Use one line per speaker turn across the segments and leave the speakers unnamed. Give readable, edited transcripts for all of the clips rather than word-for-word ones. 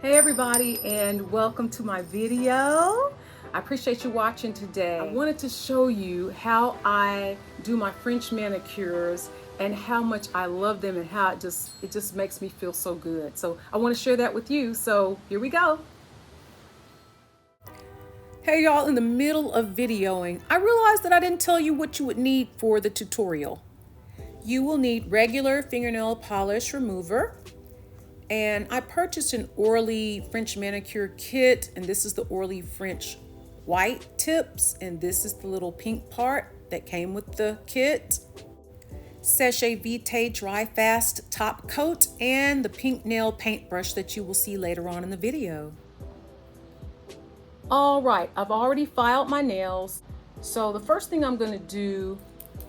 Hey everybody, and welcome to my video. I appreciate you watching today. I wanted to show you how I do my French manicures and how much I love them and how it just makes me feel so good. So I want to share that with you. So here we go. Hey y'all, in the middle of videoing, I realized that I didn't tell you what you would need for the tutorial. You will need regular fingernail polish remover. And I purchased an Orly French manicure kit, and this is the Orly French white tips, and this is the little pink part that came with the kit. Sachet Vitae Dry Fast top coat, and the pink nail paintbrush that you will see later on in the video. All right, I've already filed my nails. So the first thing I'm gonna do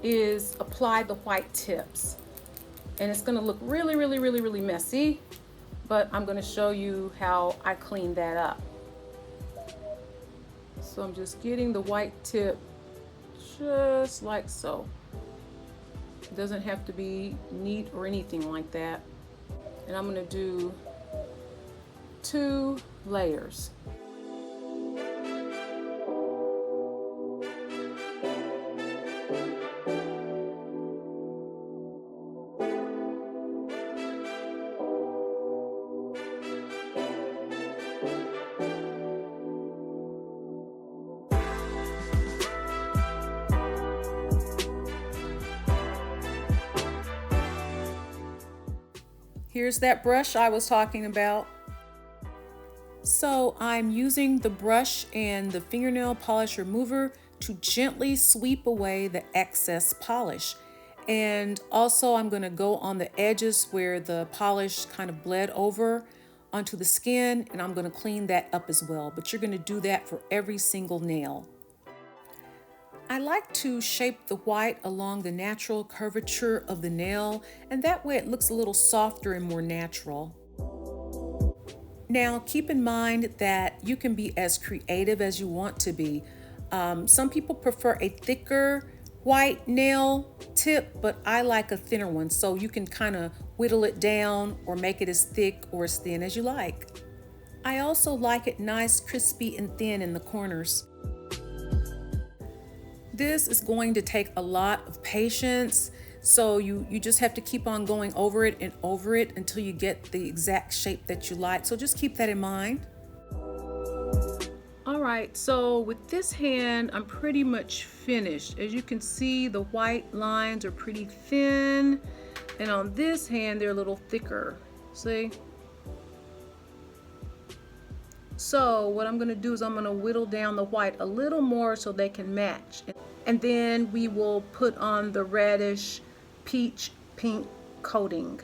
is apply the white tips. And it's gonna look really messy, but I'm gonna show you how I clean that up. So I'm just getting the white tip just like so. It doesn't have to be neat or anything like that. And I'm gonna do 2 layers. Here's that brush I was talking about. So I'm using the brush and the fingernail polish remover to gently sweep away the excess polish. And also I'm gonna go on the edges where the polish kind of bled over onto the skin, and I'm gonna clean that up as well. But you're gonna do that for every single nail. I like to shape the white along the natural curvature of the nail, and that way it looks a little softer and more natural. Now keep in mind that you can be as creative as you want to be. Some people prefer a thicker white nail tip, but I like a thinner one, so you can kind of whittle it down or make it as thick or as thin as you like. I also like it nice, crispy, and thin in the corners. This is going to take a lot of patience, so you just have to keep on going over it and over it until you get the exact shape that you like. So just keep that in mind. All right, so with this hand, I'm pretty much finished. As you can see, the white lines are pretty thin, and on this hand, they're a little thicker. See? So what I'm gonna do is I'm gonna whittle down the white a little more so they can match. And then we will put on the reddish peach pink coating.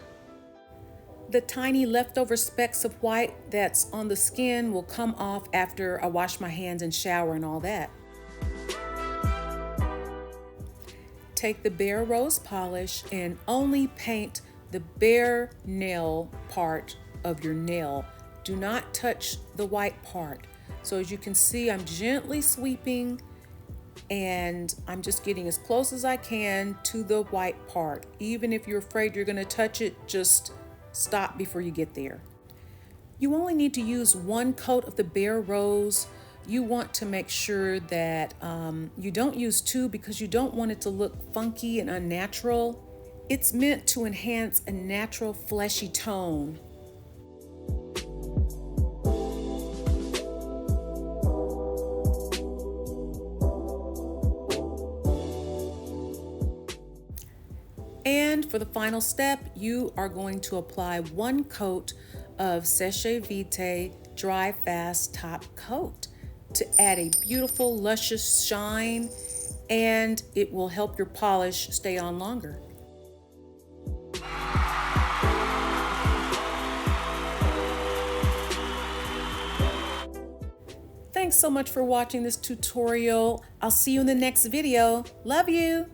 The tiny leftover specks of white that's on the skin will come off after I wash my hands and shower and all that. Take the bare rose polish and only paint the bare nail part of your nail. Do not touch the white part. So as you can see, I'm gently sweeping and I'm just getting as close as I can to the white part. Even if you're afraid you're gonna touch it, just stop before you get there. You only need to use 1 coat of the bare rose. You want to make sure that you don't use 2 because you don't want it to look funky and unnatural. It's meant to enhance a natural fleshy tone. And for the final step, you are going to apply 1 coat of Sachet Vitae Dry Fast top coat to add a beautiful, luscious shine, and it will help your polish stay on longer. Thanks so much for watching this tutorial. I'll see you in the next video. Love you.